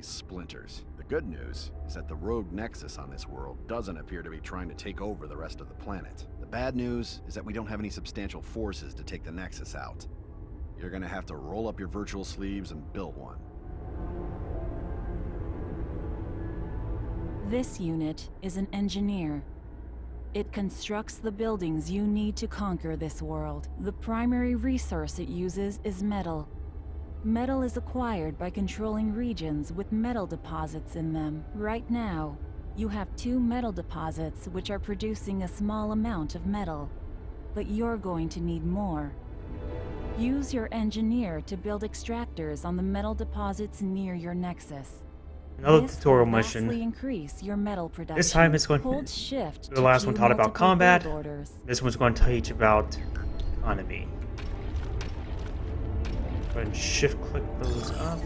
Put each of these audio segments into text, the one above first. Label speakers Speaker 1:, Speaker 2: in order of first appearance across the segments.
Speaker 1: these splinters. The good news is that the rogue nexus on this world doesn't appear to be trying to take over the rest of the planet. The bad news is that we don't have any substantial forces to take the nexus out. You're gonna have to roll up your virtual sleeves and build one.
Speaker 2: This unit is an engineer. It constructs the buildings you need to conquer this world. The primary resource it uses is metal. Metal is acquired by controlling regions with metal deposits in them. Right now, you have 2 metal deposits which are producing a small amount of metal, but you're going to need more. Use your engineer to build extractors on the metal deposits near your nexus.
Speaker 3: Another
Speaker 2: This
Speaker 3: tutorial
Speaker 2: will vastly
Speaker 3: mission.
Speaker 2: increase your metal production.
Speaker 3: This time it's going
Speaker 2: Hold shift
Speaker 3: the
Speaker 2: to
Speaker 3: last one
Speaker 2: queue
Speaker 3: taught about
Speaker 2: multiple
Speaker 3: combat.
Speaker 2: build orders.
Speaker 3: This one's going to teach about economy. Go ahead and shift click those up.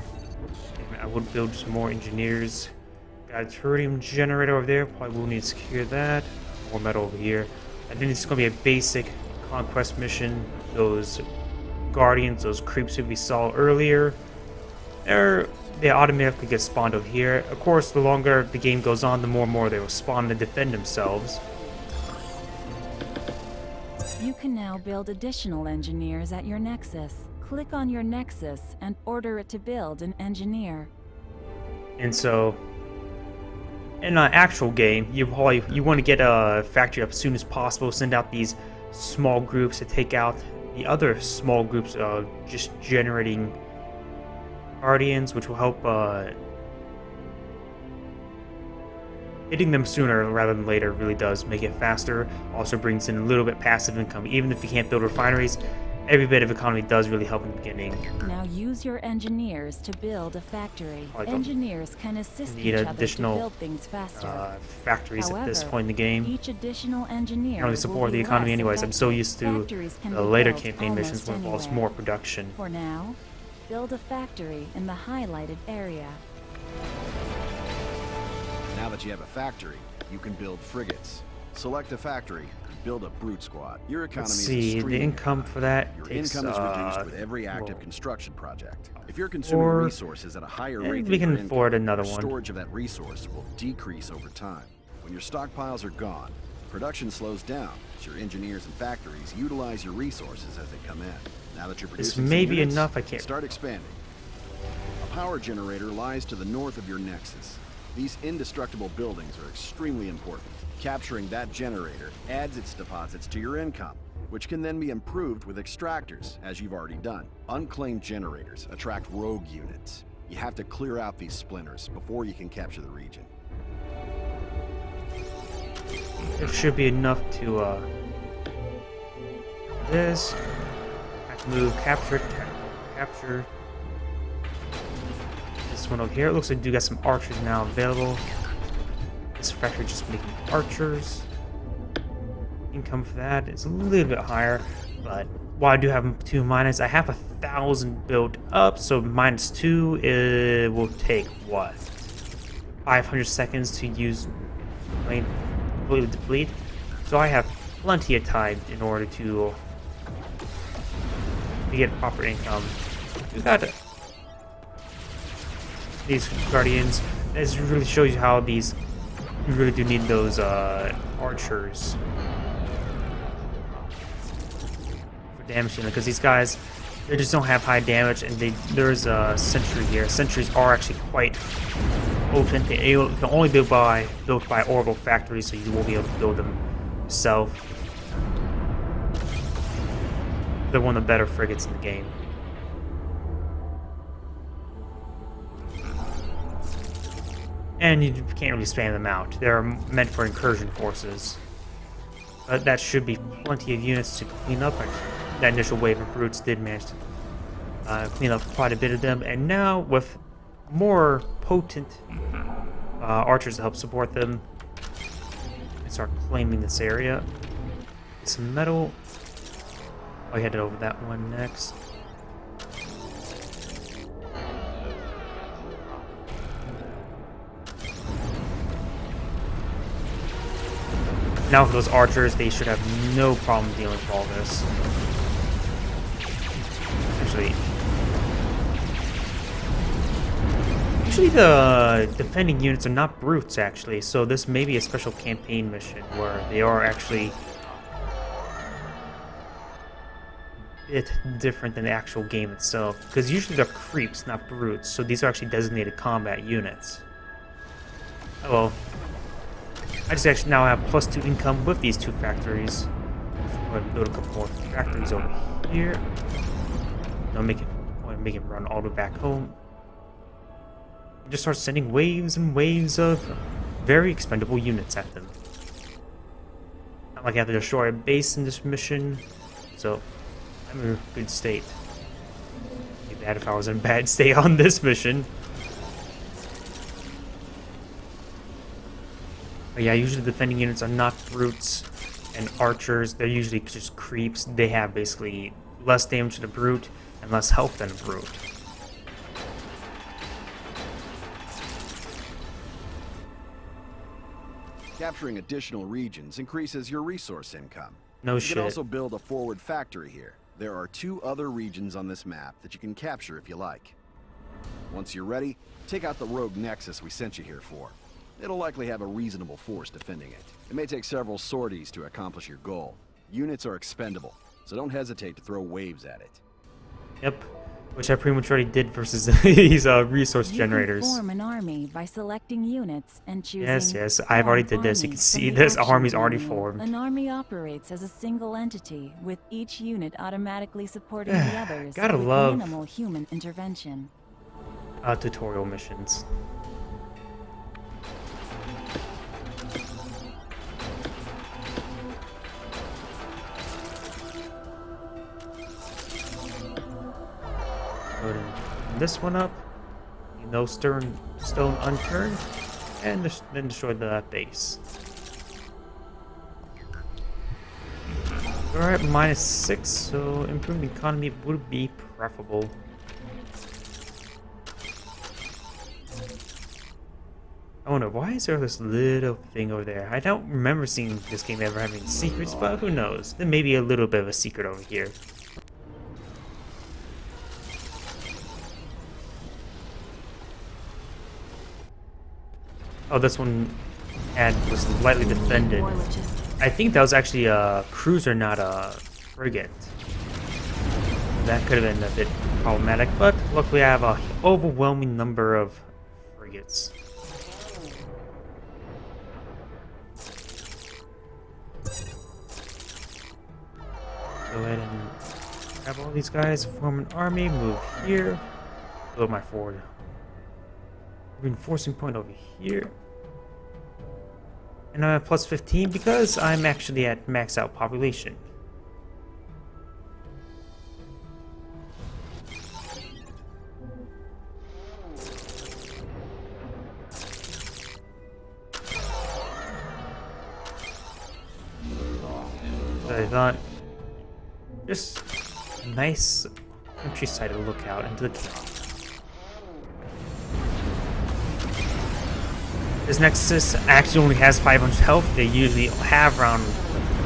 Speaker 3: And I would build some more engineers. Got a turretium generator over there. Probably will need to secure that. More metal over here. I think it's going to be a basic conquest mission. Those guardians, those creeps who we saw earlier, they automatically get spawned over here. Of course, the longer the game goes on, the more and more they will spawn to defend themselves.
Speaker 2: You can now build additional engineers at your nexus. Click on your nexus and order it to build an engineer.
Speaker 3: And so, in an actual game, you want to get a factory up as soon as possible. Send out these small groups to take out the other small groups, just generating guardians, which will help hitting them sooner rather than later really does make it faster. Also brings in a little bit passive income. Even if you can't build refineries, every bit of economy does really help in the beginning.
Speaker 2: Now use your engineers to build a factory. Engineers can assist
Speaker 3: Need
Speaker 2: each other to
Speaker 3: additional
Speaker 2: build things faster.
Speaker 3: factories at this
Speaker 2: However,
Speaker 3: point in the game.
Speaker 2: Each additional engineer
Speaker 3: Not really
Speaker 2: will
Speaker 3: support
Speaker 2: be
Speaker 3: the economy
Speaker 2: less
Speaker 3: anyways. I'm so
Speaker 2: effective.
Speaker 3: used to
Speaker 2: Factories can
Speaker 3: the
Speaker 2: be
Speaker 3: later
Speaker 2: built
Speaker 3: campaign missions where it involves
Speaker 2: anywhere.
Speaker 3: more production.
Speaker 2: For now, build a factory in the highlighted area.
Speaker 1: Now that you have a factory, you can build frigates. Select a factory and build a brute squad. Your economy
Speaker 3: Let's
Speaker 1: is
Speaker 3: see, the
Speaker 1: extremely
Speaker 3: income
Speaker 1: high.
Speaker 3: for that
Speaker 1: Your
Speaker 3: takes,
Speaker 1: income is reduced with every active construction project. If you're consuming resources at a higher rate than
Speaker 3: we can
Speaker 1: your income,
Speaker 3: afford another
Speaker 1: your
Speaker 3: one.
Speaker 1: storage of that resource will decrease over time. When your stockpiles are gone, production slows down as your engineers and factories utilize your resources as they come in. Now that you're
Speaker 3: This
Speaker 1: producing
Speaker 3: may
Speaker 1: some
Speaker 3: be
Speaker 1: units,
Speaker 3: enough, I can't.
Speaker 1: start expanding. A power generator lies to the north of your nexus. These indestructible buildings are extremely important. Capturing that generator adds its deposits to your income, which can then be improved with extractors, as you've already done. Unclaimed generators attract rogue units. You have to clear out these splinters before you can capture the region.
Speaker 3: It should be enough to this. I can move capture this one over here. It looks like we do got some archers now available. This factory just making archers. Income for that is a little bit higher, but while I do have 2 minus, I have 1,000 built up, so -2 it will take what, 500 seconds to use completely deplete. So I have plenty of time in order to get proper income. We got these guardians. This really shows you how these you really do need those archers for damaging them, because these guys, they just don't have high damage, and there's a sentry here. Sentries are actually quite potent. They can only be built by orbital factories, so you won't be able to build them yourself. They're one of the better frigates in the game. And you can't really spam them out. They're meant for incursion forces. But that should be plenty of units to clean up. That initial wave of brutes did manage to clean up quite a bit of them. And now, with more potent archers to help support them, and start claiming this area. Get some metal. I'll head over that one next. Now for those archers, they should have no problem dealing with all this. Actually, Usually the defending units are not brutes, actually, so this may be a special campaign mission where they are actually a bit different than the actual game itself, because usually they're creeps, not brutes, so these are actually designated combat units. Oh well. I just actually now have +2 income with these 2 factories. So I'm going to build a couple more factories over here. I'll make it run all the way back home. And just start sending waves and waves of very expendable units at them. Not like I have to destroy a base in this mission, so I'm in a good state. It'd be bad if I was in a bad state on this mission. But yeah, usually defending units are not brutes and archers. They're usually just creeps. They have basically less damage to the brute and less health than a brute.
Speaker 1: Capturing additional regions increases your resource income.
Speaker 3: No
Speaker 1: You
Speaker 3: shit.
Speaker 1: can also build a forward factory here. There are 2 other regions on this map that you can capture if you like. Once you're ready, take out the rogue nexus we sent you here for. It'll likely have a reasonable force defending it. It may take several sorties to accomplish your goal. Units are expendable, so don't hesitate to throw waves at it.
Speaker 3: Yep, which I pretty much already did versus these resource generators.
Speaker 2: You can form an army by selecting units and choosing.
Speaker 3: Yes, I've already did this. You can see this army's already formed.
Speaker 2: An army operates as a single entity, with each unit automatically supporting the others.
Speaker 3: Gotta
Speaker 2: with
Speaker 3: love
Speaker 2: minimal human intervention.
Speaker 3: Tutorial missions. Loading this one up, no stone unturned, and then destroy the base. We're at -6, so improving the economy would be preferable. I wonder, why is there this little thing over there? I don't remember seeing this game ever having secrets, but who knows? There may be a little bit of a secret over here. Oh, this one was lightly defended. I think that was actually a cruiser, not a frigate. That could have been a bit problematic, but luckily I have an overwhelming number of frigates. Go ahead and grab all these guys, form an army, move here, build my forward reinforcing point over here. And I'm at +15 because I'm actually at max out population. So I thought, just a nice countryside to look out into the chaos. This Nexus actually only has 500 health. They usually have around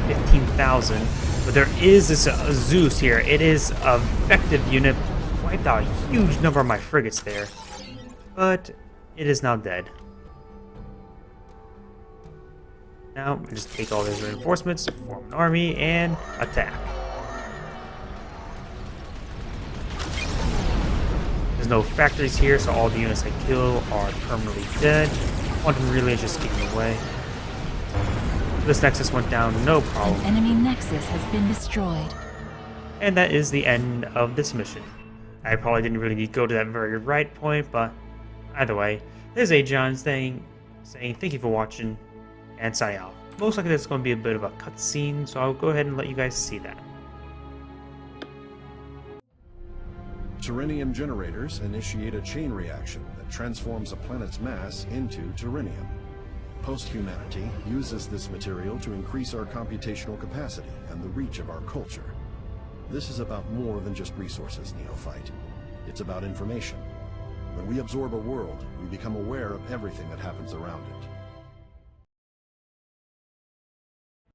Speaker 3: 15,000. But there is this Zeus here. It is an effective unit. Wiped out a huge number of my frigates there. But it is now dead. Now, I just take all these reinforcements, form an army, and attack. There's no factories here, so all the units I kill are permanently dead. Quantum relay is just getting away. This Nexus went down, no problem.
Speaker 2: An enemy Nexus has been destroyed.
Speaker 3: And that is the end of this mission. I probably didn't really go to that very right point, but either way, there's AotS saying thank you for watching and signing off. Most likely there's going to be a bit of a cutscene, so I'll go ahead and let you guys see that.
Speaker 4: Terrenium generators initiate a chain reaction that transforms a planet's mass into terrenium. Post-humanity uses this material to increase our computational capacity and the reach of our culture. This is about more than just resources, Neophyte. It's about information. When we absorb a world, we become aware of everything that happens around it.